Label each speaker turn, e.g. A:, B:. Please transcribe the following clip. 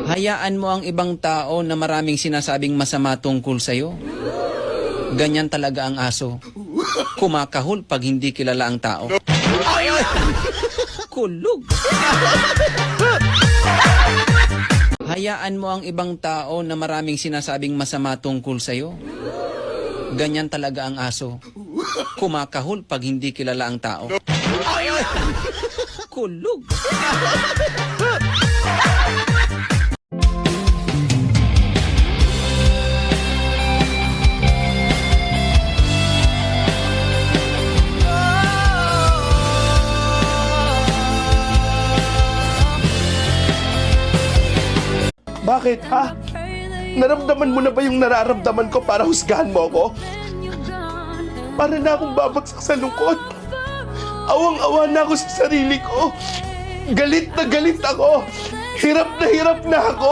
A: Hayaan mo ang ibang tao na maraming sinasabing masama tungkol sa'yo. Ganyan talaga ang aso. Kumakahol pag hindi kilala ang tao. Kulog. Hayaan mo ang ibang tao na maraming sinasabing masama tungkol sa'yo. Ganyan talaga ang aso. Kumakahol pag hindi kilala ang tao. Kulog.
B: Bakit, ha? Naramdaman mo na ba yung nararamdaman ko para husgahan mo ako? Para na akong babagsak sa lungkot. Awang-awa na ako sa sarili ko. Galit na galit ako. Hirap na ako.